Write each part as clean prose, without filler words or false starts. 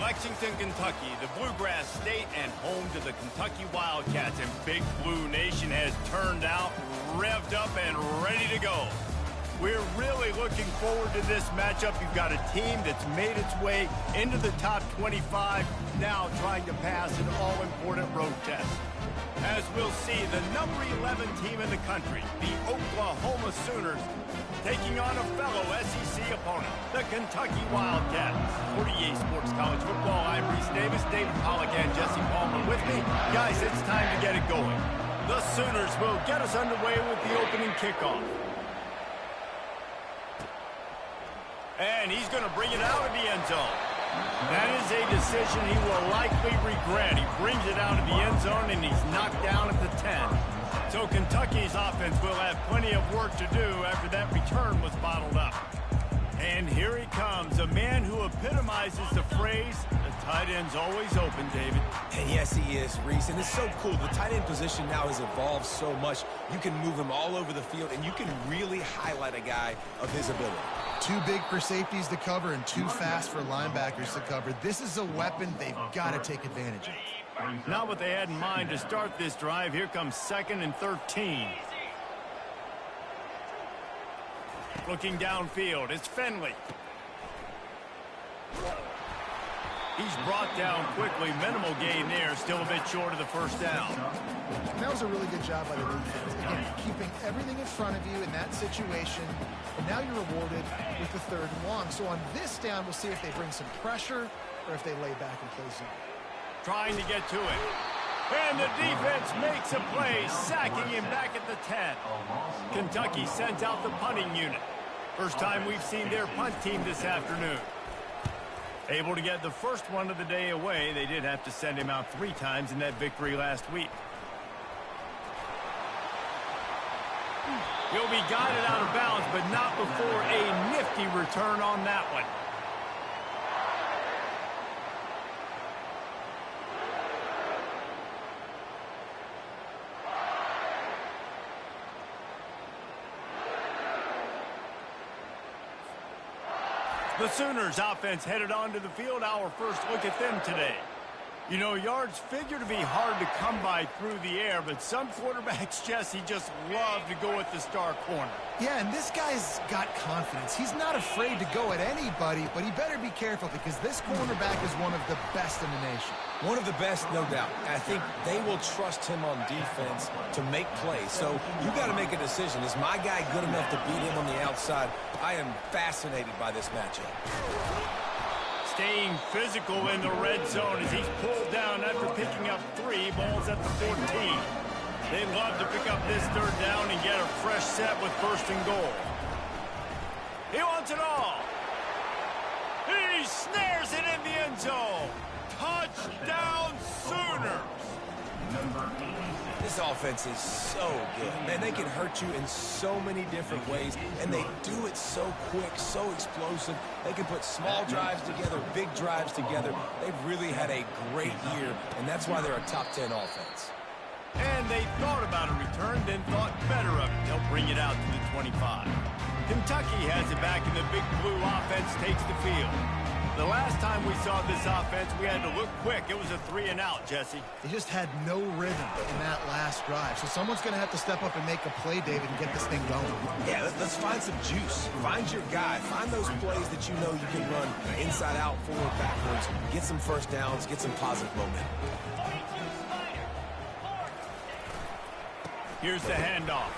Lexington, Kentucky, the Bluegrass State and home to the Kentucky Wildcats. And Big Blue Nation has turned out, revved up, and ready to go. We're really looking forward to this matchup. You've got a team that's made its way into the top 25, now trying to pass an all-important road test. As we'll see, the number 11 team in the country, the Oklahoma Sooners, taking on a fellow SEC opponent, the Kentucky Wildcats. For EA Sports College Football, I'm Reese Davis, David Pollack, and Jesse Palmer with me. Guys, it's time to get it going. The Sooners will get us underway with the opening kickoff. And he's going to bring it out of the end zone. That is a decision he will likely regret. He brings it out of the end zone, and he's knocked down at the 10. So Kentucky's offense will have plenty of work to do after that return was bottled up. And here he comes, a man who epitomizes the phrase, the tight end's always open, David. And yes, he is, Reese. And it's so cool. The tight end position now has evolved so much. You can move him all over the field, and you can really highlight a guy of his ability. Too big for safeties to cover and too fast for linebackers to cover. This is a weapon they've got to take advantage of. Not what they had in mind to start this drive. Here comes 2nd and 13. Looking downfield, it's Finley. He's brought down quickly. Minimal gain there. Still a bit short of the first down. That was a really good job by the defense. Again, keeping everything in front of you in that situation. And now you're rewarded with the 3rd and long. So on this down, we'll see if they bring some pressure or if they lay back and play zone. Trying to get to it. And the defense makes a play, sacking him back at the 10. Kentucky sends out the punting unit. First time we've seen their punt team this afternoon. Able to get the first one of the day away. They did have to send him out 3 times in that victory last week. He'll be guided out of bounds, but not before a nifty return on that one. The Sooners offense headed onto the field. Our first look at them today. You know, yards figure to be hard to come by through the air, but some quarterbacks, Jesse, just love to go at the star corner. Yeah, and this guy's got confidence. He's not afraid to go at anybody, but he better be careful because this cornerback is one of the best in the nation. One of the best, no doubt. I think they will trust him on defense to make plays. So you got to make a decision. Is my guy good enough to beat him on the outside? I am fascinated by this matchup. Staying physical in the red zone as he's pulled down after picking up 3 balls at the 14. They'd love to pick up this 3rd down and get a fresh set with 1st and goal. He wants it all. He snares it in the end zone. Touchdown Sooners. This offense is so good. Man, they can hurt you in so many different ways, and they do it so quick, so explosive. They can put small drives together, big drives together. They've really had a great year, and that's why they're a top 10 offense. And they thought about a return, then thought better of it. They'll bring it out to the 25. Kentucky has it back, and the Big Blue offense takes the field. The last time we saw this offense, we had to look quick. It was a 3-and-out, Jesse. They just had no rhythm in that last drive. So someone's going to have to step up and make a play, David, and get this thing going. Yeah, let's find some juice. Find your guy. Find those plays that you know you can run inside out, forward, backwards. Get some first downs. Get some positive momentum. Here's the handoff.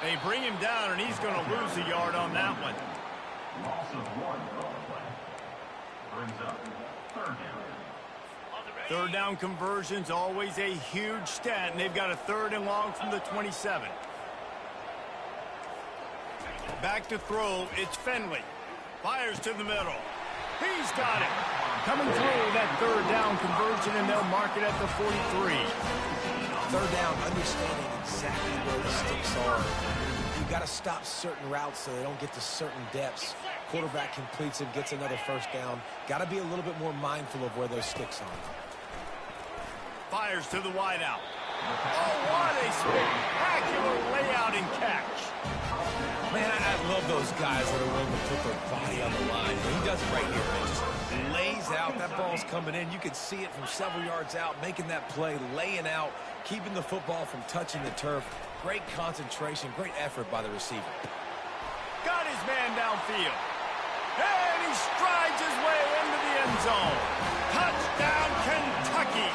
They bring him down, and he's going to lose a yard on that one. Third down conversions, always a huge stat, and they've got a 3rd and long from the 27. Back to throw, it's Finley. Fires to the middle. He's got it. Coming through that 3rd down conversion, and they'll mark it at the 43. 3rd down, understanding exactly where the sticks are. You've got to stop certain routes so they don't get to certain depths. Quarterback completes it, gets another 1st down. Got to be a little bit more mindful of where those sticks are. Fires to the wideout. Oh, what a spectacular layout and catch. Man, I love those guys that are willing to put their body on the line. He does it right here, man. Just lays out. That ball's coming in. You can see it from several yards out, making that play, laying out, keeping the football from touching the turf. Great concentration, great effort by the receiver. Got his man downfield. And he strides his way into the end zone. Touchdown, Kentucky.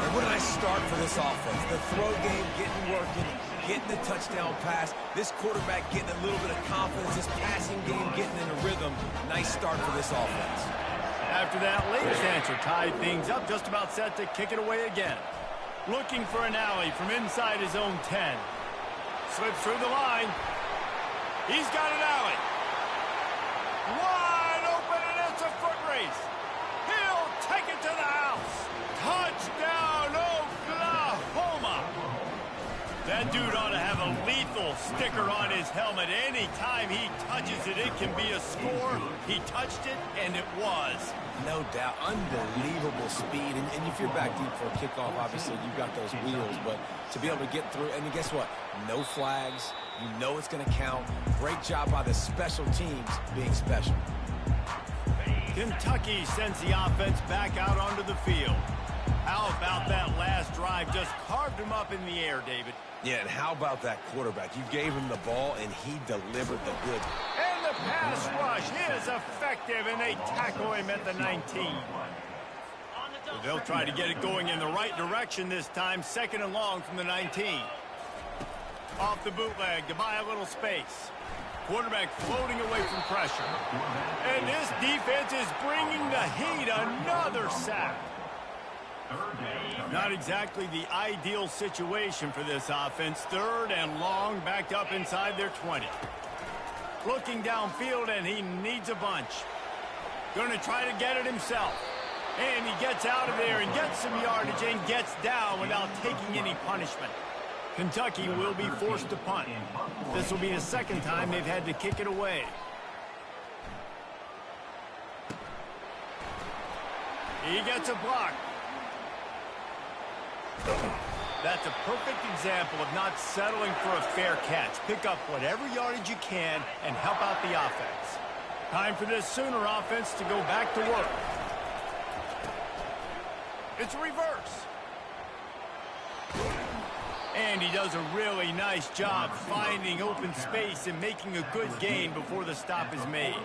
And what a nice start for this offense. The throw game getting working, getting the touchdown pass. This quarterback getting a little bit of confidence. This passing game getting in a rhythm. Nice start for this offense. After that, Lane's answer tied things up, just about set to kick it away again. Looking for an alley from inside his own 10. Slips through the line. He's got an alley. Wide open, and it's a foot race. He'll take it to the house. Touchdown, Oklahoma. That dude ought to have a lethal sticker on his helmet. Anytime he touches it, it can be a score. He touched it, and it was. No doubt. Unbelievable speed. And if you're back deep for a kickoff, obviously you've got those wheels. But to be able to get through, and guess what? No flags. You know it's going to count. Great job by the special teams being special. Kentucky sends the offense back out onto the field. How about that last drive? Just carved him up in the air, David. Yeah, and how about that quarterback? You gave him the ball, and he delivered the good. And the pass rush is effective, and they tackle him at the 19. So they'll try to get it going in the right direction this time. 2nd and long from the 19. Off the bootleg to buy a little space. Quarterback floating away from pressure. And this defense is bringing the heat. Another sack. Not exactly the ideal situation for this offense. 3rd and long, backed up inside their 20. Looking downfield, and he needs a bunch. Going to try to get it himself. And he gets out of there and gets some yardage and gets down without taking any punishment. Kentucky will be forced to punt. This will be the 2nd time they've had to kick it away. He gets a block. That's a perfect example of not settling for a fair catch. Pick up whatever yardage you can and help out the offense. Time for this Sooner offense to go back to work. It's a reverse. And he does a really nice job finding open space and making a good gain before the stop is made.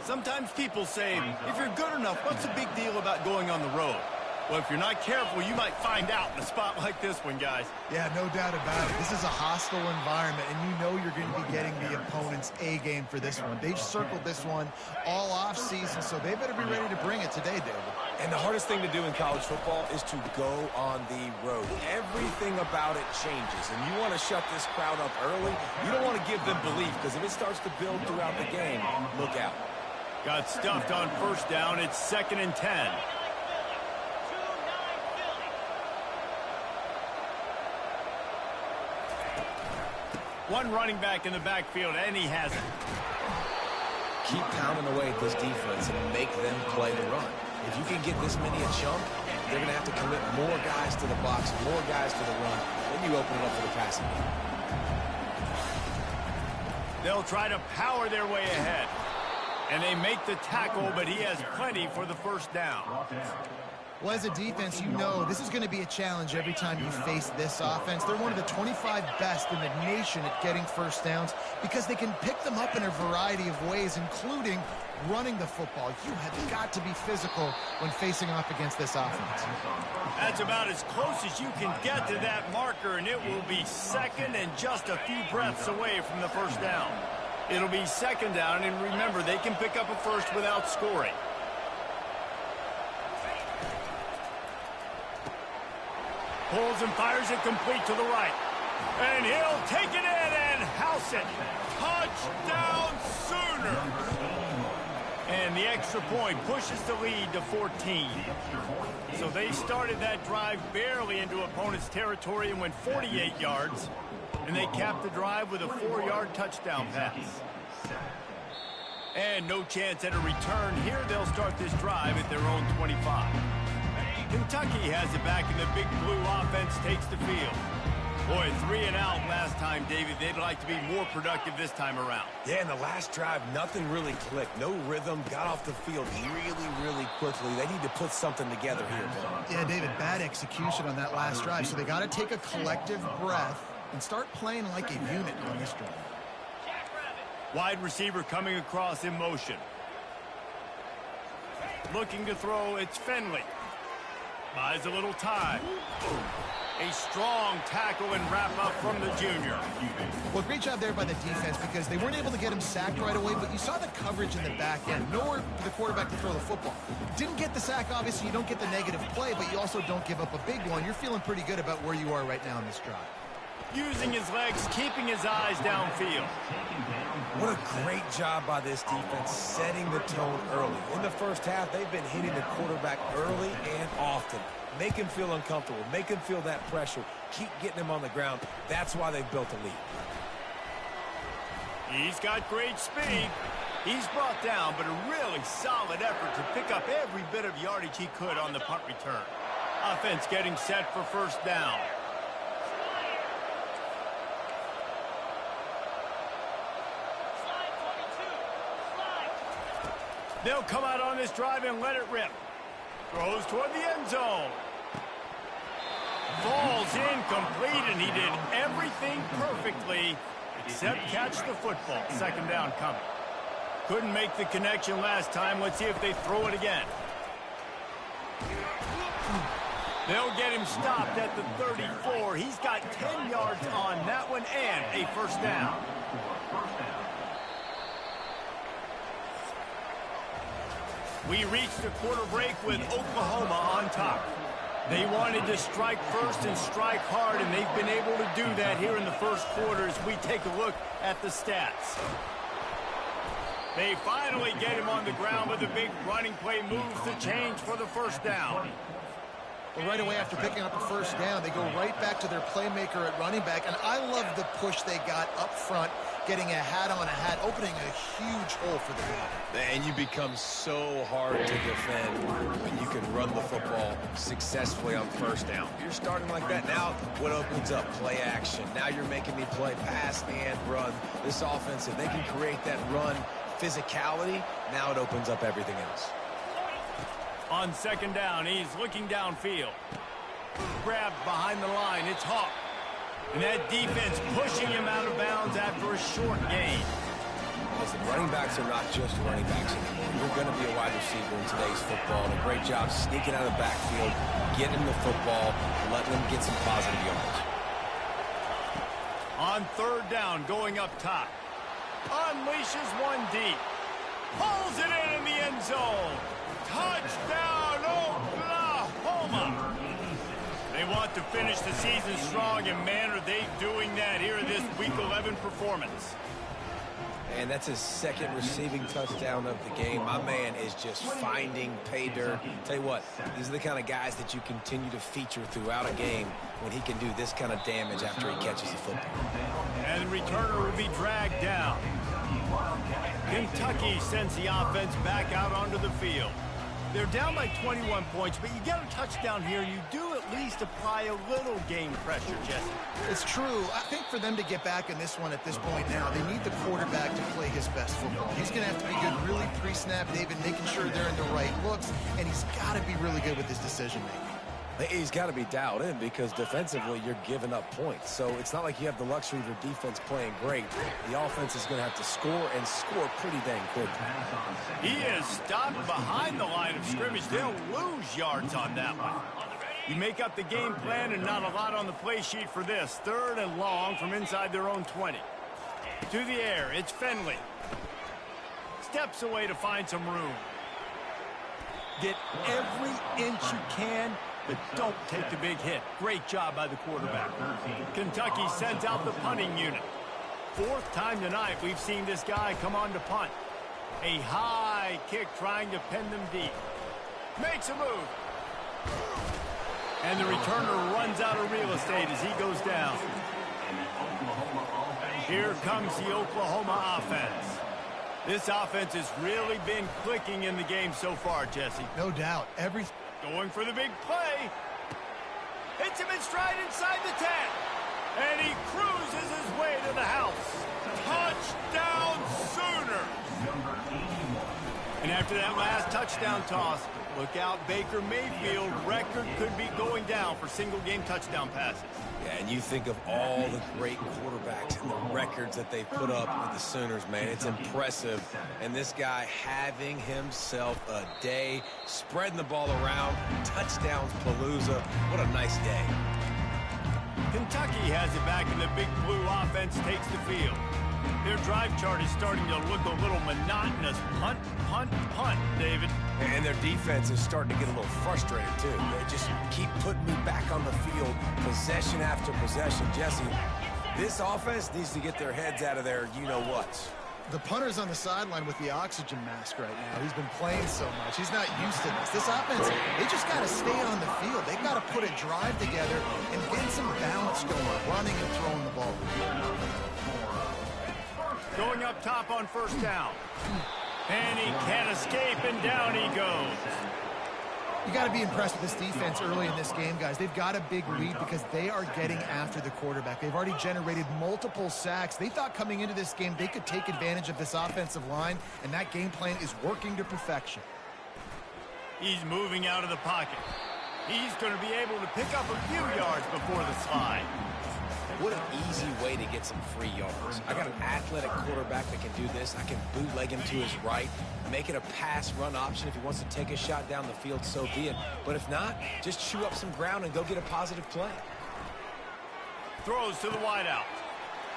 Sometimes people say, if you're good enough, what's the big deal about going on the road? Well, if you're not careful, you might find out in a spot like this one, guys. Yeah, no doubt about it. This is a hostile environment, and you know you're going to be getting the opponent's A game for this one. They've circled this one all off season, so they better be ready to bring it today, David. And the hardest thing to do in college football is to go on the road. Everything about it changes, and you want to shut this crowd up early. You don't want to give them belief, because if it starts to build throughout the game, look out. Got stuffed on 1st down. It's 2nd and 10. One running back in the backfield, and he has it. Keep pounding away at this defense and make them play the run. If you can get this many a chunk, they're going to have to commit more guys to the box, more guys to the run. Then you open it up for the passing game. They'll try to power their way ahead. And they make the tackle, but he has plenty for the 1st down. Well, as a defense, you know this is going to be a challenge every time you face this offense. They're one of the 25 best in the nation at getting 1st downs because they can pick them up in a variety of ways, including running the football. You have got to be physical when facing off against this offense. That's about as close as you can get to that marker, and it will be 2nd and just a few breaths away from the 1st down. It'll be 2nd down, and remember, they can pick up a first without scoring. Pulls and fires it complete to the right. And he'll take it in and house it. Touchdown Sooners! And the extra point pushes the lead to 14. So they started that drive barely into opponent's territory and went 48 yards. And they capped the drive with a 4-yard touchdown pass. And no chance at a return. Here they'll start this drive at their own 25. Kentucky has it back, and the Big Blue offense takes the field. Boy, 3 and out last time, David. They'd like to be more productive this time around. Yeah, in the last drive, nothing really clicked. No rhythm, got off the field really quickly. They need to put something together here, Bill. Yeah, David, bad execution on that last drive. So they got to take a collective breath and start playing like a unit on this drive. Wide receiver coming across in motion. Looking to throw, it's Finley. Buys a little time. A strong tackle and wrap up from the junior. Well, great job there by the defense because they weren't able to get him sacked right away, but you saw the coverage in the back end. Nowhere for the quarterback to throw the football. Didn't get the sack, obviously. You don't get the negative play, but you also don't give up a big one. You're feeling pretty good about where you are right now in this drive. Using his legs, keeping his eyes downfield. What a great job by this defense setting the tone early. In the first half, they've been hitting the quarterback early and often. Make him feel uncomfortable. Make him feel that pressure. Keep getting him on the ground. That's why they've built a lead. He's got great speed. He's brought down, but a really solid effort to pick up every bit of yardage he could on the punt return. Offense getting set for first down. They'll come out on this drive and let it rip. Throws toward the end zone. Falls incomplete, and he did everything perfectly except catch the football. Second down coming. Couldn't make the connection last time. Let's see if they throw it again. They'll get him stopped at the 34. He's got 10 yards on that one and a first down. We reached the quarter break with Oklahoma on top. They wanted to strike first and strike hard, and they've been able to do that here in the first quarter as we take a look at the stats. They finally get him on the ground, but the big running play moves the change for the first down. Well, right away after picking up a first down, they go right back to their playmaker at running back. And I love the push they got up front, getting a hat on a hat, opening a huge hole for the guy. And you become so hard to defend when you can run the football successfully on first down. You're starting like that now, what opens up? Play action. Now you're making me play pass and run. This offense, if they can create that run physicality, now it opens up everything else. On second down, he's looking downfield. Grabbed behind the line, it's Hawk. And that defense pushing him out of bounds after a short gain. Listen, running backs are not just running backs anymore. You're going to be a wide receiver in today's football. And a great job sneaking out of the backfield, getting the football, letting them get some positive yards. On third down, going up top. Unleashes one deep. Pulls it in the end zone. Touchdown, Oklahoma! They want to finish the season strong, and man, are they doing that here in this Week 11 performance. And that's his second receiving touchdown of the game. My man is just finding pay dirt. Tell you what, these are the kind of guys that you continue to feature throughout a game when he can do this kind of damage after he catches the football. And the returner will be dragged down. Kentucky sends the offense back out onto the field. They're down by 21 points, but you get a touchdown here, you do at least apply a little game pressure, Jesse. It's true. I think for them to get back in this one at this point now, they need the quarterback to play his best football. He's going to have to be good really pre-snap, David, making sure they're in the right looks, and he's got to be really good with his decision-making. He's got to be dialed in because defensively you're giving up points. So it's not like you have the luxury of your defense playing great. The offense is going to have to score and score pretty dang quick. He is stopped behind the line of scrimmage. They'll lose yards on that one. You make up the game plan and not a lot on the play sheet for this. Third and long from inside their own 20. To the air, it's Finley. Steps away to find some room. Get every inch you can, but don't take the big hit. Great job by the quarterback. Kentucky sends out the punting unit. Fourth time tonight we've seen this guy come on to punt. A high kick trying to pin them deep. Makes a move. And the returner runs out of real estate as he goes down. Here comes the Oklahoma offense. This offense has really been clicking in the game so far, Jesse. No doubt. Going for the big play. Hits him in stride inside the 10. And he cruises his way to the house. Touchdown Sooners! And after that last touchdown toss, look out, Baker Mayfield record could be going down for single-game touchdown passes. Yeah, and you think of all the great quarterbacks and the records that they put up with the Sooners, man. It's impressive. And this guy having himself a day, spreading the ball around, touchdowns palooza. What a nice day. Kentucky has it back, and the Big Blue offense takes the field. Their drive chart is starting to look a little monotonous. Punt, punt, punt, David. And their defense is starting to get a little frustrated, too. They just keep putting me back on the field, possession after possession. Jesse, this offense needs to get their heads out of their you-know-whats. The punter's on the sideline with the oxygen mask right now. He's been playing so much. He's not used to this. This offense, they just got to stay on the field. They've got to put a drive together and get some balance going, running and throwing the ball. Going up top on first down. And he can't escape, and down he goes. You got to be impressed with this defense early in this game, guys. They've got a big lead because they are getting after the quarterback. They've already generated multiple sacks. They thought coming into this game they could take advantage of this offensive line, and that game plan is working to perfection. He's moving out of the pocket. He's going to be able to pick up a few yards before the slide. What an easy way to get some free yards. I got an athletic quarterback that can do this. I can bootleg him to his right, make it a pass-run option. If he wants to take a shot down the field, so be it. But if not, just chew up some ground and go get a positive play. Throws to the wideout.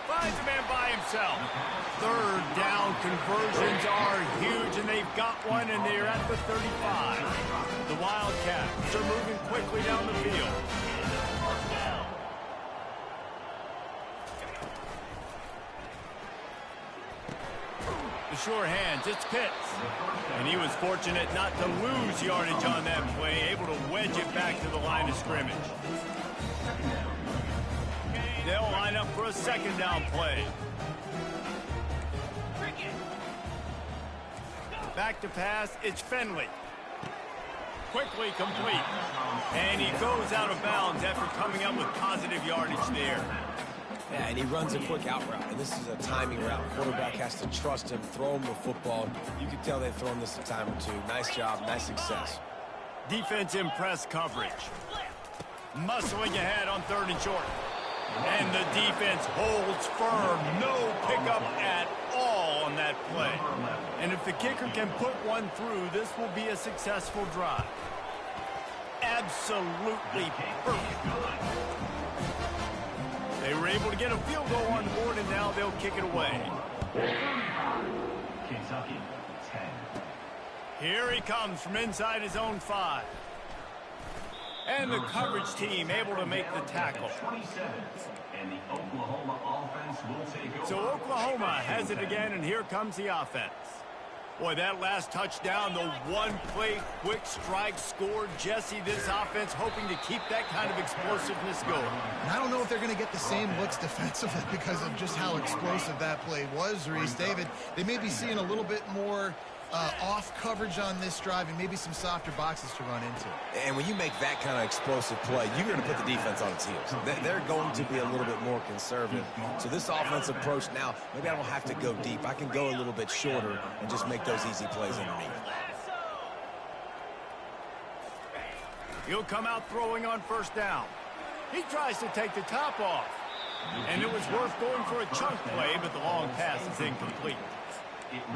Finds a man by himself. Third down conversions are huge, and they've got one, and they're at the 35. The Wildcats are moving quickly down the field. The sure hands, it's Pitts. And he was fortunate not to lose yardage on that play, able to wedge it back to the line of scrimmage. They'll line up for a second down play. Back to pass, it's Finley. Quickly complete. And he goes out of bounds after coming up with positive yardage there. Yeah, and he runs a quick out route, and this is a timing route. Quarterback has to trust him, throw him the football. You can tell they've thrown this a time or two. Nice job, nice success. Defense in press coverage. Muscling ahead on third and short. And the defense holds firm. No pickup at all on that play. And if the kicker can put one through, this will be a successful drive. Absolutely perfect. They were able to get a field goal on the board, and now they'll kick it away. Kentucky, 10. Here he comes from inside his own 5. And the coverage team able to make the tackle. 27. And the Oklahoma offense will take over. So Oklahoma has it again, and here comes the offense. Boy, that last touchdown, the one-play quick strike scored. Jesse, this offense hoping to keep that kind of explosiveness going. And I don't know if they're going to get the same looks defensively because of just how explosive that play was, Reese. David, they may be seeing a little bit more off coverage on this drive and maybe some softer boxes to run into. And when you make that kind of explosive play, you're going to put the defense on its heels. They're going to be a little bit more conservative. So this offensive approach now, maybe I don't have to go deep. I can go a little bit shorter and just make those easy plays underneath. He'll come out throwing on first down. He tries to take the top off. And it was worth going for a chunk play, but the long pass is incomplete.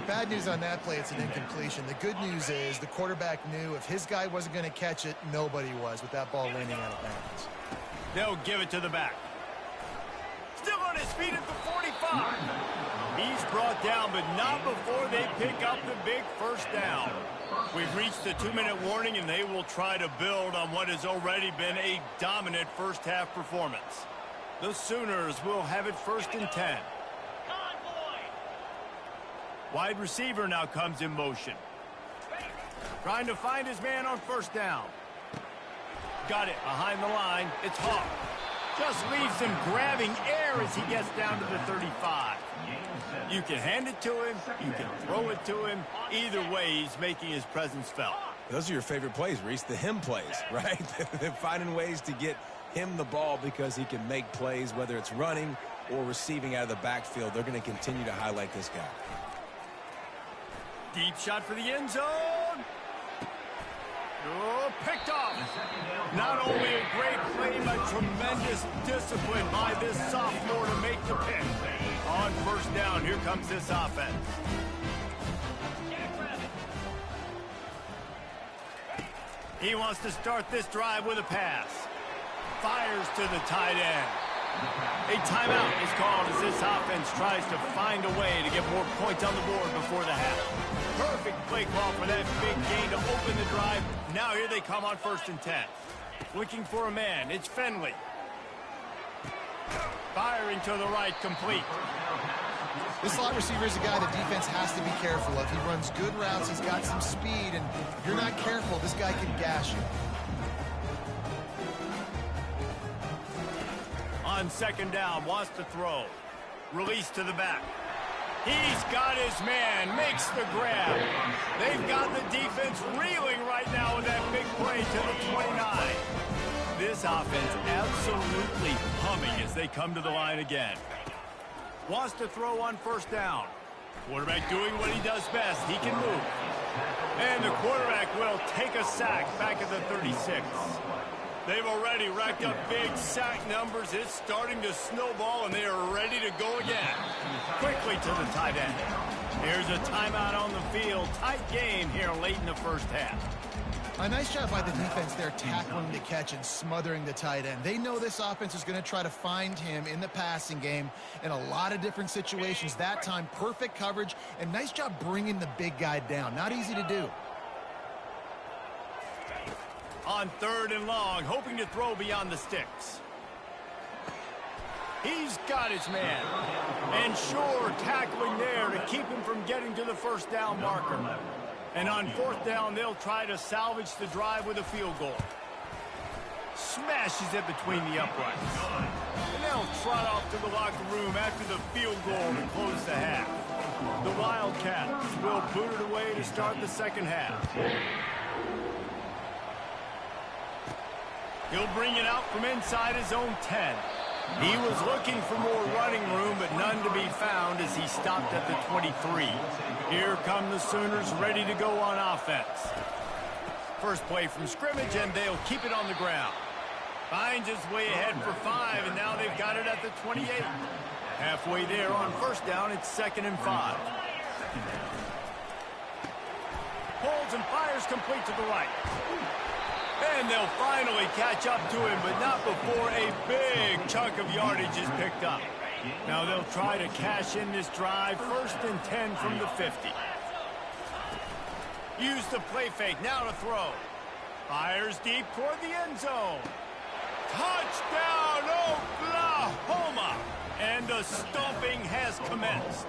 Bad news on that play, it's an incompletion. The good news is the quarterback knew if his guy wasn't going to catch it, nobody was with that ball landing out of bounds. They'll give it to the back. Still on his feet at the 45. He's brought down, but not before they pick up the big first down. We've reached the 2-minute warning, and they will try to build on what has already been a dominant first-half performance. The Sooners will have it first and 10. Wide receiver now comes in motion. Trying to find his man on first down. Got it behind the line. It's Hawk. Just leaves him grabbing air as he gets down to the 35. You can hand it to him. You can throw it to him. Either way, he's making his presence felt. Those are your favorite plays, Reese, the him plays, right? They're finding ways to get him the ball because he can make plays, whether it's running or receiving out of the backfield. They're going to continue to highlight this guy. Deep shot for the end zone. Oh, picked off. Not only a great play, but tremendous discipline by this sophomore to make the pick. On first down, here comes this offense. He wants to start this drive with a pass. Fires to the tight end. A timeout is called as this offense tries to find a way to get more points on the board before the half. Perfect play call for that big gain to open the drive. Now here they come on 1st and 10. Looking for a man. It's Finley. Firing to the right, complete. This slot receiver is a guy the defense has to be careful of. He runs good routes. He's got some speed, and if you're not careful, this guy can gash you. On 2nd down, wants to throw. Release to the back. He's got his man, makes the grab. They've got the defense reeling right now with that big play to the 29. This offense absolutely humming as they come to the line again. Wants to throw on 1st down. Quarterback doing what he does best. He can move. And the quarterback will take a sack back at the 36. They've already racked up big sack numbers. It's starting to snowball, and they are ready to go again. Quickly to the tight end. Here's a timeout on the field. Tight game here late in the 1st half. A nice job by the defense there tackling the catch and smothering the tight end. They know this offense is going to try to find him in the passing game in a lot of different situations. That time, perfect coverage, and nice job bringing the big guy down. Not easy to do. On 3rd and long, hoping to throw beyond the sticks. He's got his man. And sure, tackling there to keep him from getting to the 1st down marker. And on 4th down, they'll try to salvage the drive with a field goal. Smashes it between the uprights. And they'll trot off to the locker room after the field goal to close the half. The Wildcats will boot it away to start the 2nd half. He'll bring it out from inside his own 10. He was looking for more running room, but none to be found as he stopped at the 23. Here come the Sooners ready to go on offense. First play from scrimmage, and they'll keep it on the ground. Finds his way ahead for 5, and now they've got it at the 28. Halfway there on 1st down, it's 2nd and 5. Pulls and fires complete to the right. And they'll finally catch up to him, but not before a big chunk of yardage is picked up. Now they'll try to cash in this drive. 1st and 10 from the 50. Use the play fake. Now to throw. Fires deep toward the end zone. Touchdown, Oklahoma! And the stomping has commenced.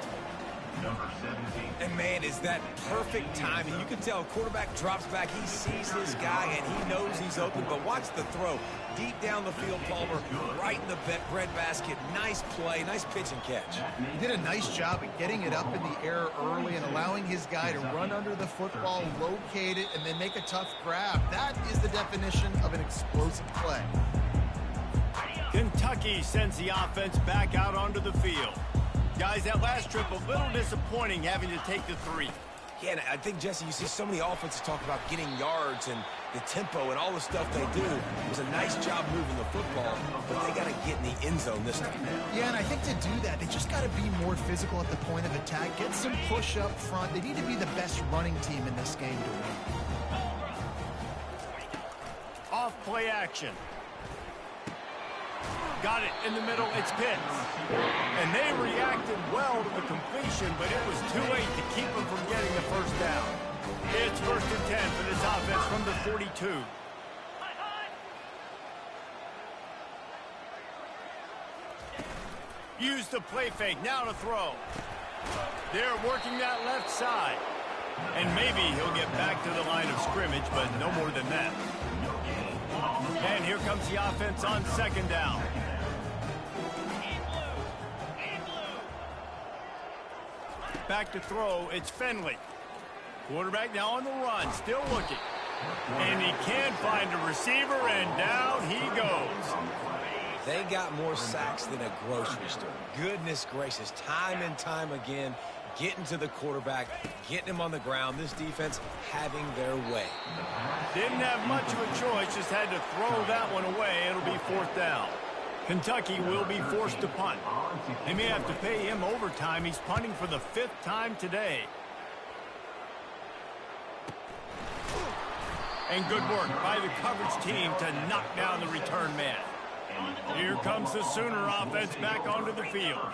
And, man, is that perfect timing. You can tell quarterback drops back. He sees his guy, and he knows he's open. But watch the throw. Deep down the field, Palmer, right in the breadbasket. Nice play, nice pitch and catch. He did a nice job at getting it up in the air early and allowing his guy to run under the football, locate it, and then make a tough grab. That is the definition of an explosive play. Kentucky sends the offense back out onto the field. Guys, that last trip a little disappointing having to take the 3. Yeah, and I think, Jesse, you see so many offenses talk about getting yards and the tempo and all the stuff they do. It was a nice job moving the football, but they got to get in the end zone this time. Yeah, and I think to do that, they just got to be more physical at the point of attack, get some push up front. They need to be the best running team in this game to win. Off play action. Got it in the middle. It's Pitts. And they reacted well to the completion, but it was too late to keep them from getting the 1st down. It's 1st and 10 for this offense from the 42. Use the play fake. Now to throw. They're working that left side. And maybe he'll get back to the line of scrimmage, but no more than that. And here comes the offense on 2nd down. Back to throw, it's Finley. Quarterback now on the run, still looking. And he can't find a receiver, and down he goes. They got more sacks than a grocery store. Goodness gracious, time and time again, getting to the quarterback, getting him on the ground. This defense having their way. Didn't have much of a choice, just had to throw that one away. It'll be 4th down. Kentucky will be forced to punt. They may have to pay him overtime. He's punting for the 5th time today. And good work by the coverage team to knock down the return man. Here comes the Sooner offense back onto the field.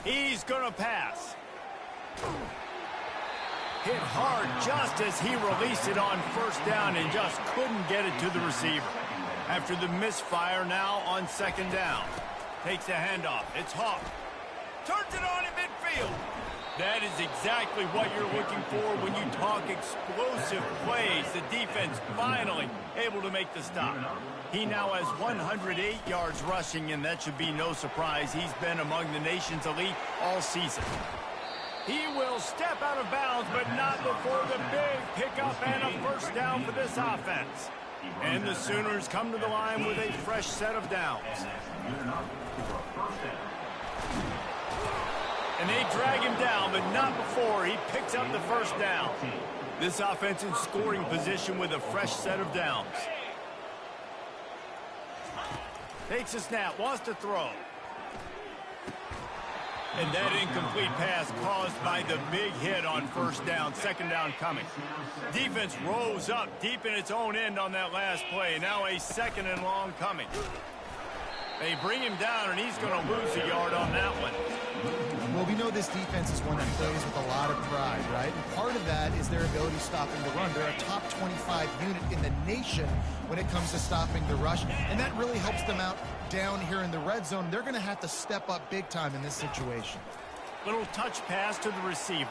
He's going to pass. Hit hard just as he released it on 1st down and just couldn't get it to the receiver. After the misfire, now on 2nd down. Takes the handoff. It's Hawk. Turns it on in midfield. That is exactly what you're looking for when you talk explosive plays. The defense finally able to make the stop. He now has 108 yards rushing, and that should be no surprise. He's been among the nation's elite all season. He will step out of bounds, but not before the big pickup and a 1st down for this offense. And the Sooners come to the line with a fresh set of downs. And they drag him down, but not before he picks up the 1st down. This offense in scoring position with a fresh set of downs. Takes a snap, wants to throw. And that incomplete pass caused by the big hit on 1st down, 2nd down coming. Defense rose up deep in its own end on that last play. Now a 2nd and long coming. They bring him down, and he's going to lose a yard on that one. Well, we know this defense is one that plays with a lot of pride, right? And part of that is their ability stopping the run. They're a top 25 unit in the nation when it comes to stopping the rush, and that really helps them out down here in the red zone. They're going to have to step up big time in this situation. Little touch pass to the receiver.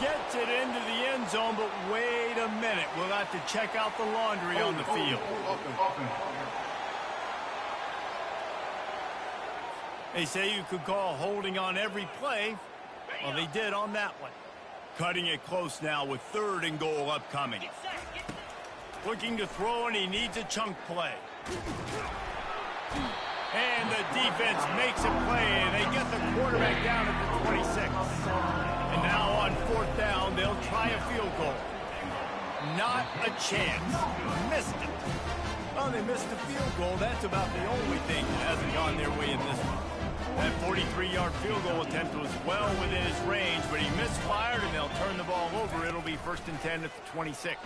Gets it into the end zone, but wait a minute. We'll have to check out the laundry on the field. They say you could call holding on every play. Well, they did on that one. Cutting it close now with 3rd and goal upcoming. Looking to throw, and he needs a chunk play. And the defense makes a play, and they get the quarterback down at the 26. And now on 4th down, they'll try a field goal. Not a chance. Missed it. Well, they missed the field goal. That's about the only thing that hasn't gone their way in this one. That 43-yard field goal attempt was well within his range, but he misfired, and they'll turn the ball over. It'll be 1st and 10 at the 26.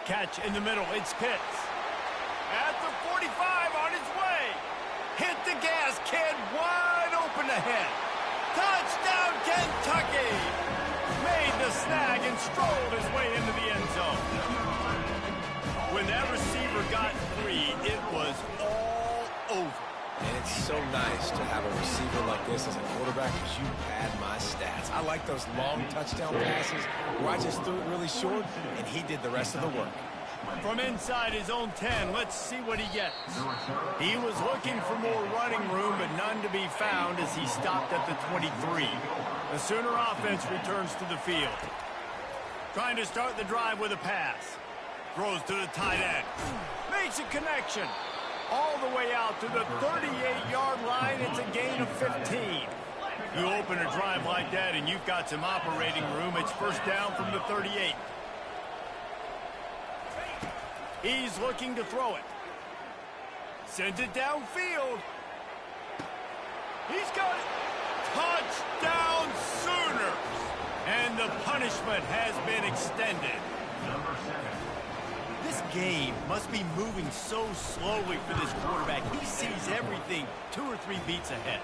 Catch in the middle. It's Pitts. At the 45 on his way. Hit the gas. Kid wide open ahead. Touchdown, Kentucky. Made the snag and strolled his way into the end zone. When that receiver got 3, it was all over. And it's so nice to have a receiver like this as a quarterback because you pad my stats. I like those long touchdown passes where I just threw it really short, and he did the rest of the work. From inside his own 10, let's see what he gets. He was looking for more running room, but none to be found as he stopped at the 23. The Sooner offense returns to the field. Trying to start the drive with a pass. Throws to the tight end. Makes a connection. All the way out to the 38-yard line. It's a gain of 15. You open a drive like that, and you've got some operating room. It's 1st down from the 38. He's looking to throw it. Sends it downfield. He's got it. Touchdown Sooners. And the punishment has been extended. This game must be moving so slowly for this quarterback. He sees everything 2 or 3 beats ahead.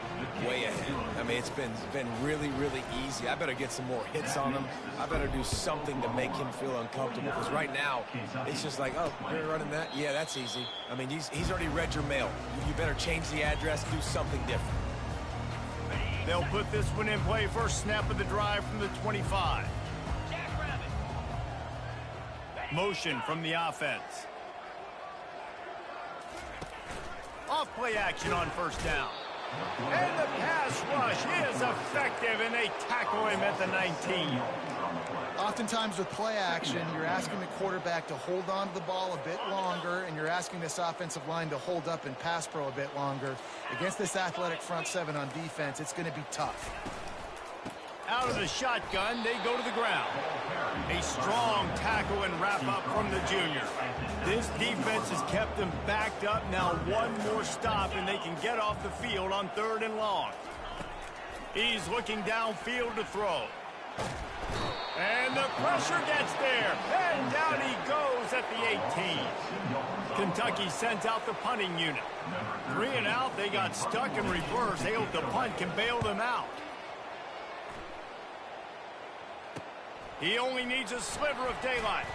Way ahead. I mean, it's been really, really easy. I better get some more hits on him. I better do something to make him feel uncomfortable, because right now, it's just like, oh, you're running that? Yeah, that's easy. I mean, he's already read your mail. You better change the address, do something different. They'll put this one in play. First snap of the drive from the 25. Motion from the offense. Off play action on 1st down. And the pass rush is effective, and they tackle him at the 19. Oftentimes with play action, you're asking the quarterback to hold on to the ball a bit longer, and you're asking this offensive line to hold up in pass pro a bit longer. Against this athletic front seven on defense, it's going to be tough. Out of the shotgun, they go to the ground. A strong tackle and wrap up from the junior. This defense has kept them backed up. Now one more stop, and they can get off the field on 3rd and long. He's looking downfield to throw. And the pressure gets there. And down he goes at the 18. Kentucky sends out the punting unit. 3 and out, they got stuck in reverse. They hope the punt can bail them out. He only needs a sliver of daylight.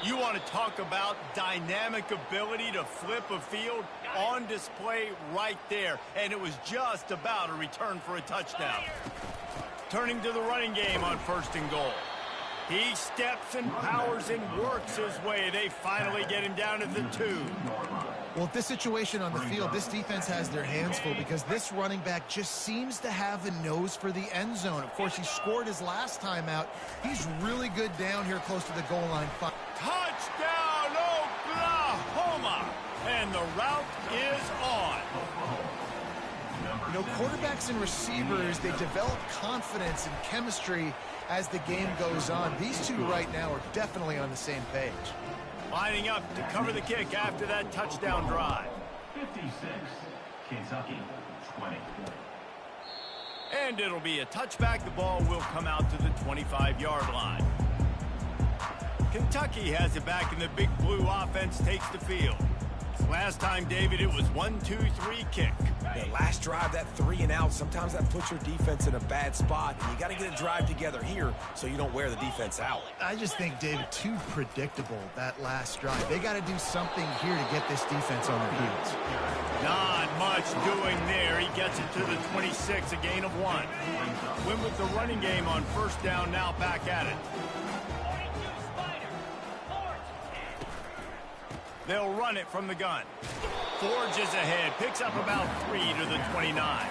You want to talk about dynamic ability to flip a field? On display right there. And it was just about a return for a touchdown. Turning to the running game on 1st and goal. He steps and powers and works his way. They finally get him down at the 2. Well, with this situation on the field, this defense has their hands full because this running back just seems to have a nose for the end zone. Of course, he scored his last time out. He's really good down here close to the goal line. Touchdown, Oklahoma! And the route is on. You know, quarterbacks and receivers, they develop confidence and chemistry as the game goes on. These two right now are definitely on the same page. Lining up to cover the kick after that touchdown drive. 56, Kentucky 20. And it'll be a touchback. The ball will come out to the 25-yard line. Kentucky has it back, and the Big Blue offense takes the field. Last time, David, it was 1-2-3 kick. Yeah, last drive, that 3 and out, sometimes that puts your defense in a bad spot, and you got to get a drive together here so you don't wear the defense out. I just think, David, too predictable, that last drive. They got to do something here to get this defense on their heels. Not much doing there. He gets it to the 26, a gain of 1. Win with the running game on 1st down, now back at it. They'll run it from the gun. Forges ahead, picks up about 3 to the 29.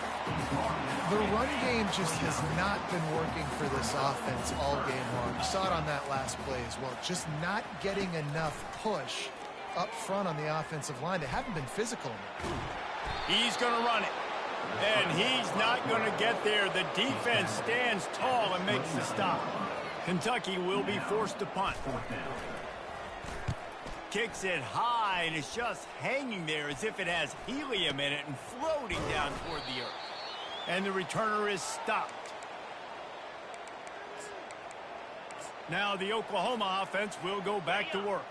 The run game just has not been working for this offense all game long. You saw it on that last play as well. Just not getting enough push up front on the offensive line. They haven't been physical enough. He's going to run it. And he's not going to get there. The defense stands tall and makes the stop. Kentucky will be forced to punt. Kicks it high, and it's just hanging there as if it has helium in it and floating down toward the earth. And the returner is stopped. Now the Oklahoma offense will go back to work.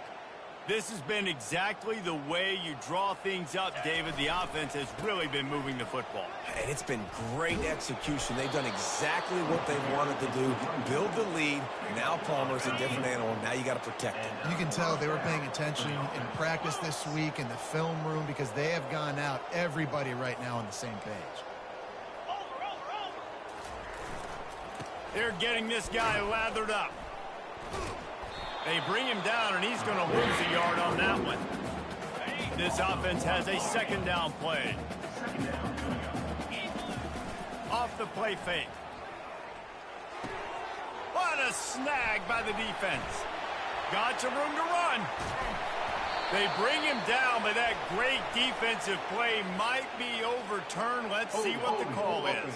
This has been exactly the way you draw things up, David. The offense has really been moving the football. And it's been great execution. They've done exactly what they wanted to do. Build the lead. Now Palmer's a different animal. Now you got to protect it. You can tell they were paying attention in practice this week in the film room because they have gone out, everybody right now on the same page. They're getting this guy lathered up. They bring him down, and he's going to lose a yard on that one. This offense has a 2nd down play. Off the play fake. What a snag by the defense. Got some room to run. They bring him down, but that great defensive play might be overturned. Let's see what the call is.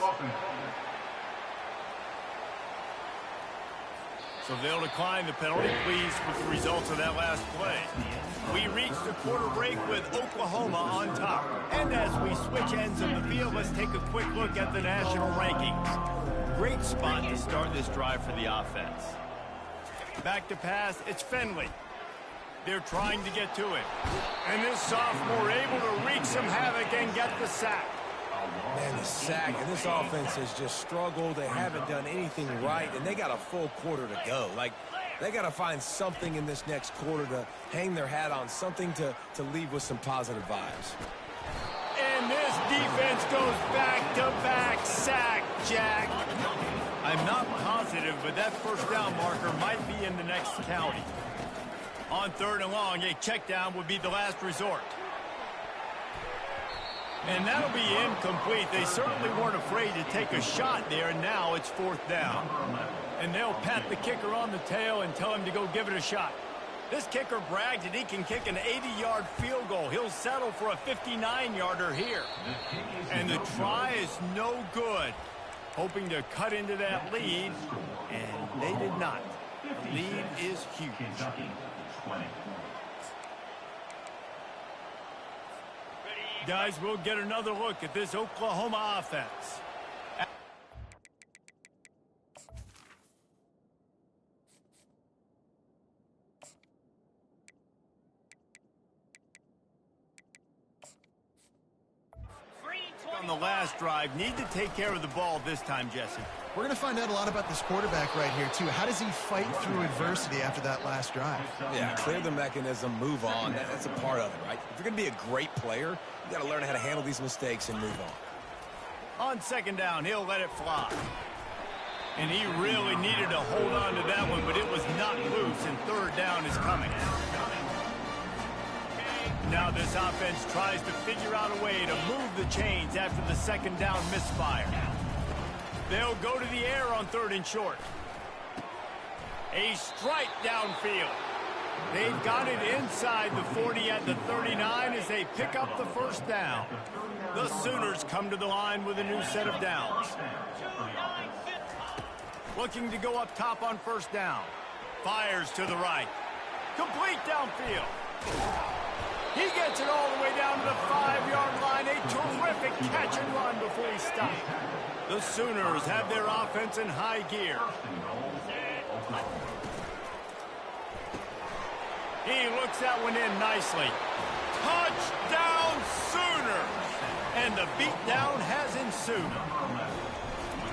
So they'll decline the penalty. Pleased with the results of that last play. We reached the quarter break with Oklahoma on top. And as we switch ends of the field, let's take a quick look at the national rankings. Great spot to start this drive for the offense. Back to pass, it's Finley. They're trying to get to it. And this sophomore able to wreak some havoc and get the sack. Man, the sack, and this offense has just struggled. They haven't done anything right, and they got a full quarter to go. Like, they got to find something in this next quarter to hang their hat on, something to leave with some positive vibes. And this defense goes back-to-back sack, Jack. I'm not positive, but that 1st down marker might be in the next county. On 3rd and long, a check down would be the last resort. And that'll be incomplete. They certainly weren't afraid to take a shot there, and now it's 4th down. And they'll pat the kicker on the tail and tell him to go give it a shot. This kicker bragged that he can kick an 80-yard field goal. He'll settle for a 59-yarder here. And the try is no good. Hoping to cut into that lead, and they did not. The lead is huge. Guys, we'll get another look at this Oklahoma offense. On the last drive, need to take care of the ball this time, Jesse. We're going to find out a lot about this quarterback right here, too. How does he fight through adversity after that last drive? Yeah, clear the mechanism, move on. That's a part of it, right? If you're going to be a great player, you got to learn how to handle these mistakes and move on. On 2nd down, he'll let it fly. And he really needed to hold on to that one, but it was not loose, and 3rd down is coming. Now this offense tries to figure out a way to move the chains after the 2nd down misfire. They'll go to the air on 3rd and short. A strike downfield. They've got it inside the 40 at the 39 as they pick up the 1st down. The Sooners come to the line with a new set of downs. Looking to go up top on 1st down. Fires to the right. Complete downfield. He gets it all the way down to the 5-yard line. A terrific catch and run before he stopped. The Sooners have their offense in high gear. He looks that one in nicely. Touchdown Sooners! And the beatdown has ensued.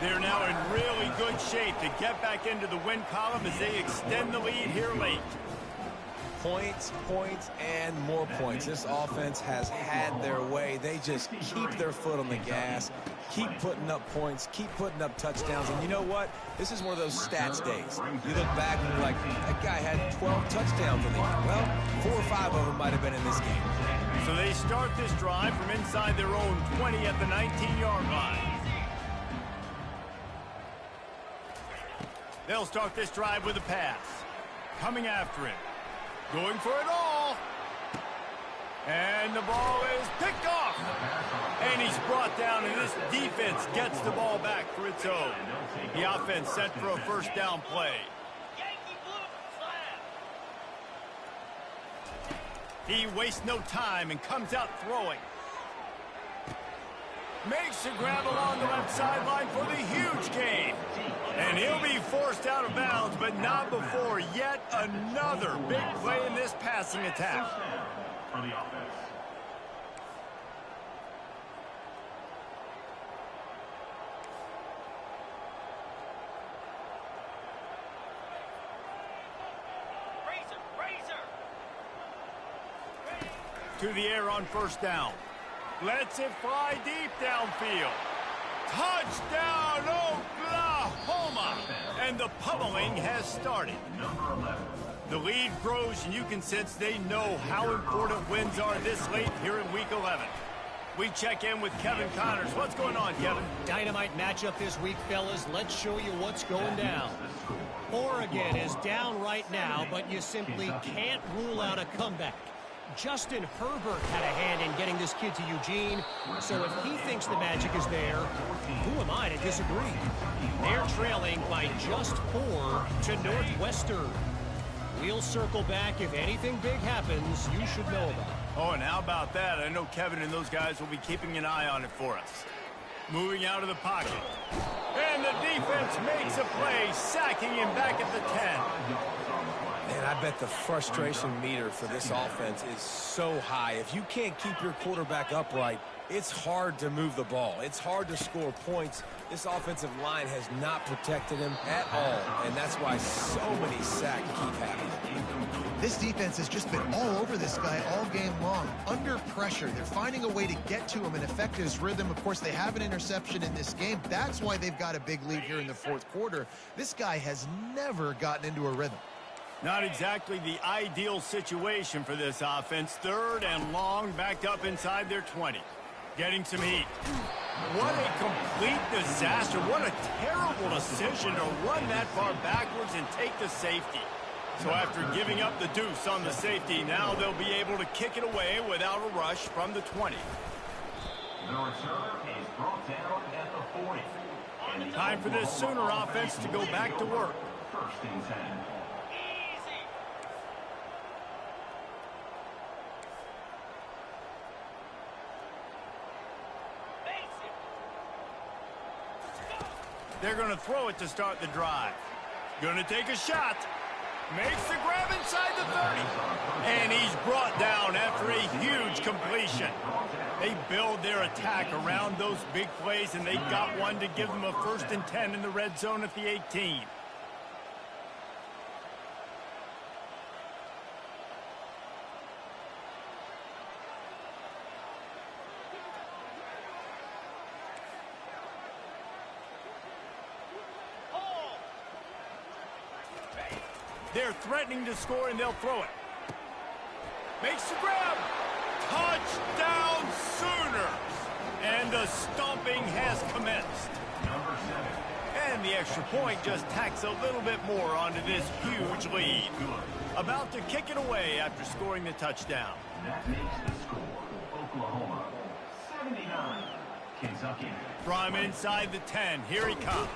They're now in really good shape to get back into the win column as they extend the lead here late. Points, points, and more points. This offense has had their way. They just keep their foot on the gas, keep putting up points, keep putting up touchdowns. And you know what? This is one of those stats days. You look back and you're like, that guy had 12 touchdowns in the game. Well, 4 or 5 of them might have been in this game. So they start this drive from inside their own 20 at the 19-yard line. They'll start this drive with a pass. Coming after him. Going for it all. And the ball is picked off. And he's brought down, and this defense gets the ball back for its own. The offense set for a 1st down play. He wastes no time and comes out throwing. Makes the grab along the left sideline for the huge gain. And he'll be forced out of bounds, but not before yet another big play in this passing attack. For the offense. To the air on 1st down. Lets it fly deep downfield. Touchdown, Oklahoma! And the pummeling has started. The lead grows, and you can sense they know how important wins are this late here in Week 11. We check in with Kevin Connors. What's going on, Kevin? Dynamite matchup this week, fellas. Let's show you what's going down. Oregon is down right now, but you simply can't rule out a comeback. Justin Herbert had a hand in getting this kid to Eugene, so if he thinks the magic is there, who am I to disagree? They're trailing by just 4 to Northwestern. We'll circle back if anything big happens you should know about. Oh, and how about that? I know Kevin and those guys will be keeping an eye on it for us. Moving out of the pocket. And the defense makes a play, sacking him back at the 10. Man, I bet the frustration meter for this offense is so high. If you can't keep your quarterback upright, it's hard to move the ball. It's hard to score points. This offensive line has not protected him at all, and that's why so many sacks keep happening. This defense has just been all over this guy all game long. Under pressure, they're finding a way to get to him and affect his rhythm. Of course, they have an interception in this game. That's why they've got a big lead here in the 4th quarter. This guy has never gotten into a rhythm. Not exactly the ideal situation for this offense. 3rd and long, backed up inside their 20. Getting some heat. What a complete disaster. What a terrible decision to run that far backwards and take the safety. So after giving up the deuce on the safety, now they'll be able to kick it away without a rush from the 20. The return is brought down at the 40. And Time for this Sooner offense to go back to work. 1st and 10. They're going to throw it to start the drive. Going to take a shot. Makes the grab inside the 30. And he's brought down after a huge completion. They build their attack around those big plays, and they got one to give them a 1st and 10 in the red zone at the 18. They're threatening to score, and they'll throw it. Makes the grab. Touchdown Sooners. And the stomping has commenced. Number 7. And the extra point just tacks a little bit more onto this huge lead. About to kick it away after scoring the touchdown. That makes the score Oklahoma 79. Kentucky. From inside the 10, here he comes.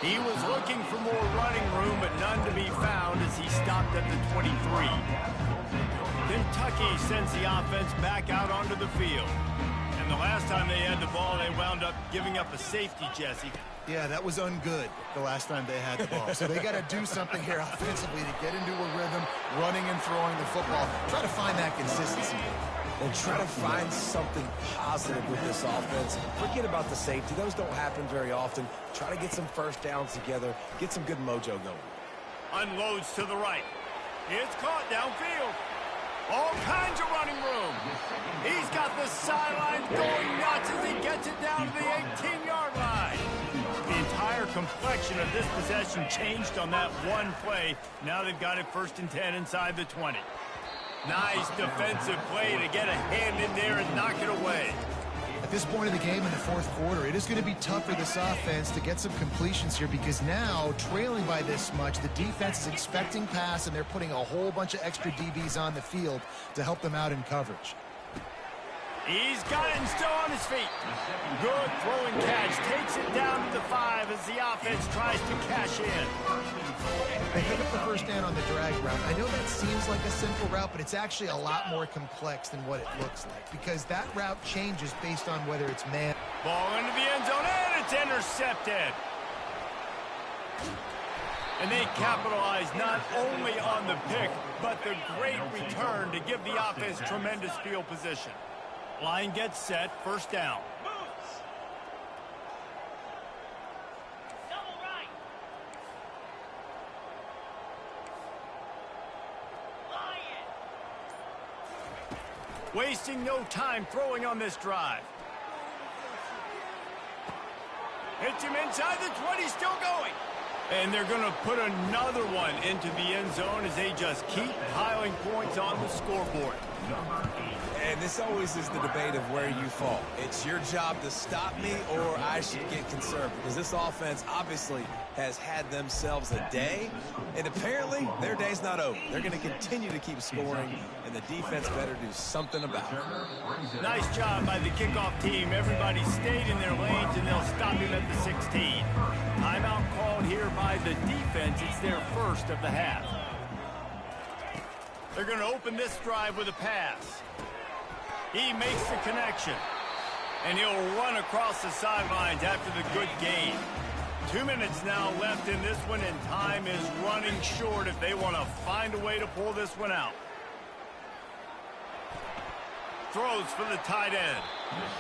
He was looking for more running room, but none to be found as he stopped at the 23. Kentucky sends the offense back out onto the field. And the last time they had the ball, they wound up giving up a safety, Jesse. Yeah, that was ungood the last time they had the ball. So they got to do something here offensively to get into a rhythm, running and throwing the football. Try to find that consistency. And try to find something positive with this offense. Forget about the safety. Those don't happen very often. Try to get some first downs together. Get some good mojo going. Unloads to the right. It's caught downfield. All kinds of running room. He's got the sidelines going nuts as he gets it down to the 18-yard line. The entire complexion of this possession changed on that one play. Now they've got it 1st and 10 inside the 20. Nice defensive play to get a hand in there and knock it away. At this point of the game in the 4th quarter, it is going to be tough for this offense to get some completions here because now, trailing by this much, the defense is expecting pass, and they're putting a whole bunch of extra DBs on the field to help them out in coverage. He's got it and still on his feet. Good throwing catch. Takes it down to the 5 as the offense tries to cash in. They pick up the 1st down on the drag route. I know that seems like a simple route, but it's actually a lot more complex than what it looks like because that route changes based on whether it's man. Ball into the end zone, and it's intercepted. And they capitalize not only on the pick, but the great return to give the offense tremendous field position. Line gets set, 1st down. Wasting no time throwing on this drive. Hits him inside the 20, still going. And they're going to put another one into the end zone as they just keep piling points on the scoreboard. And this always is the debate of where you fall. It's your job to stop me or I should get conserved because this offense obviously has had themselves a day, and apparently their day's not over. They're going to continue to keep scoring, and the defense better do something about it. Nice job by the kickoff team. Everybody stayed in their lanes, and they'll stop him at the 16. Timeout called here by the defense. It's their 1st of the half. They're going to open this drive with a pass. He makes the connection, and he'll run across the sidelines after the good gain. 2 minutes now left in this one, and time is running short if they want to find a way to pull this one out. Throws for the tight end.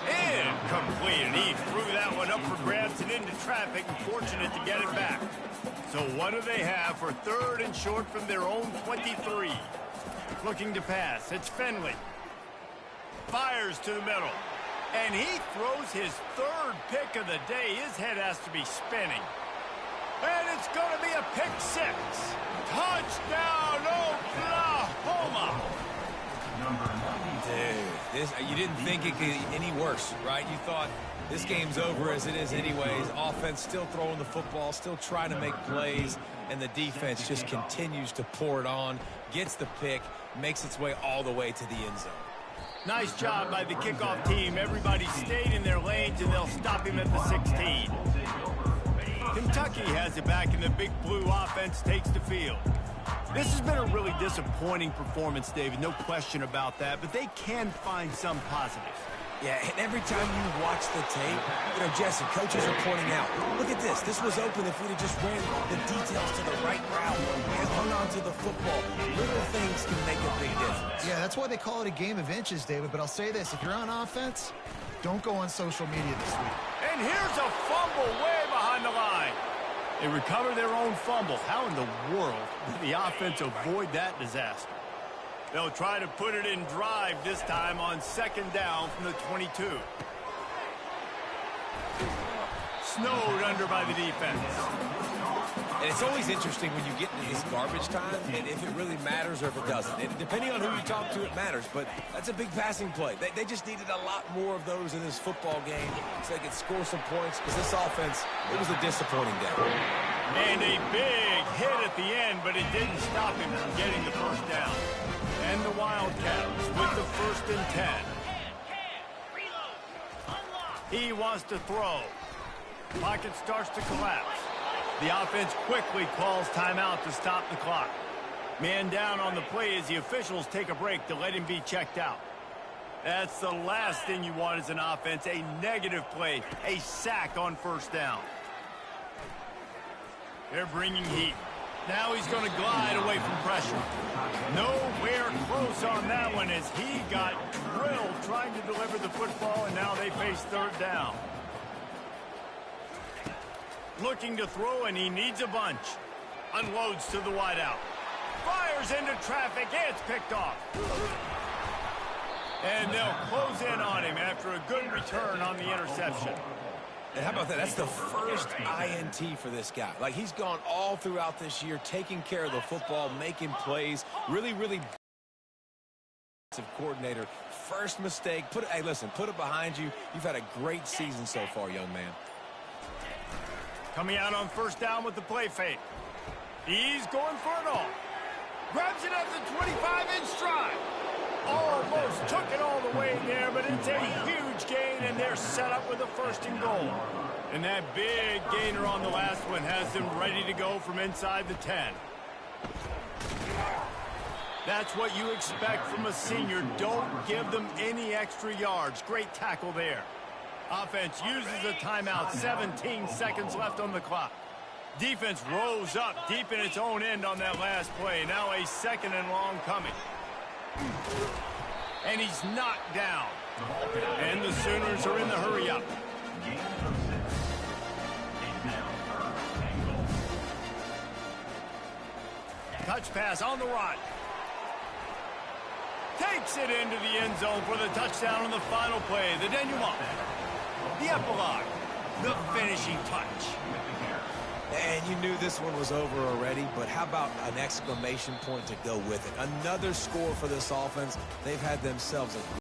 Incomplete, and he threw that one up for grabs and into traffic, and fortunate to get it back. So what do they have for 3rd and short from their own 23? Looking to pass. It's Finley. Fires to the middle. And he throws his 3rd pick of the day. His head has to be spinning. And it's going to be a pick six. Touchdown, Oklahoma. Dude, you didn't think it could get any worse, right? You thought this game's over as it is anyways. Offense still throwing the football, still trying to make plays, and the defense just continues to pour it on, gets the pick, makes its way all the way to the end zone. Nice job by the kickoff team. Everybody stayed in their lanes, and they'll stop him at the 16. Kentucky has it back, and the Big Blue offense takes the field. This has been a really disappointing performance, David, no question about that, but they can find some positives. Yeah, and every time you watch the tape, Jesse, coaches are pointing out, look at this. This was open if we'd have just ran the details to the right route and hung on to the football. Little things can make a big difference. Yeah, that's why they call it a game of inches, David, but I'll say this. If you're on offense, don't go on social media this week. And here's a fumble way behind the line. They recover their own fumble. How in the world did the offense avoid that disaster? They'll try to put it in drive this time on second down from the 22. Snowed under by the defense. And it's always interesting when you get into this garbage time, and if it really matters or if it doesn't. And depending on who you talk to, it matters. But that's a big passing play. They just needed a lot more of those in this football game so they could score some points, because this offense, it was a disappointing day. And a big hit at the end, but it didn't stop him from getting the first down. And the Wildcats with the 1st and 10. He wants to throw. Pocket starts to collapse. The offense quickly calls timeout to stop the clock. Man down on the play as the officials take a break to let him be checked out. That's the last thing you want as an offense, a negative play, a sack on first down. They're bringing heat. Now he's going to glide away from pressure. Nowhere close on that one as he got drilled trying to deliver the football, and now they face third down. Looking to throw, and he needs a bunch. Unloads to the wideout. Fires into traffic. It's picked off. And they'll close in on him after a good return on the interception. And how about that? That's the first INT for this guy. Like, he's gone all throughout this year, taking care of the football, making plays. Really, really coordinator. First mistake. Hey, listen, put it behind you. You've had a great season so far, young man. Coming out on first down with the play fake. He's going for it all. Grabs it at the 25 in stride. Almost took it all the way there, but it's a huge gain, and they're set up with a 1st and goal. And that big gainer on the last one has them ready to go from inside the 10. That's what you expect from a senior. Don't give them any extra yards. Great tackle there. Offense uses a timeout. 17 seconds left on the clock. Defense rose up deep in its own end on that last play. Now a 2nd and long coming. And he's knocked down. And the Sooners are in the hurry-up. Touch pass on the run. Takes it into the end zone for the touchdown on the final play. The denouement. The epilogue. The finishing touch. And you knew this one was over already, but how about an exclamation point to go with it? Another score for this offense. They've had themselves a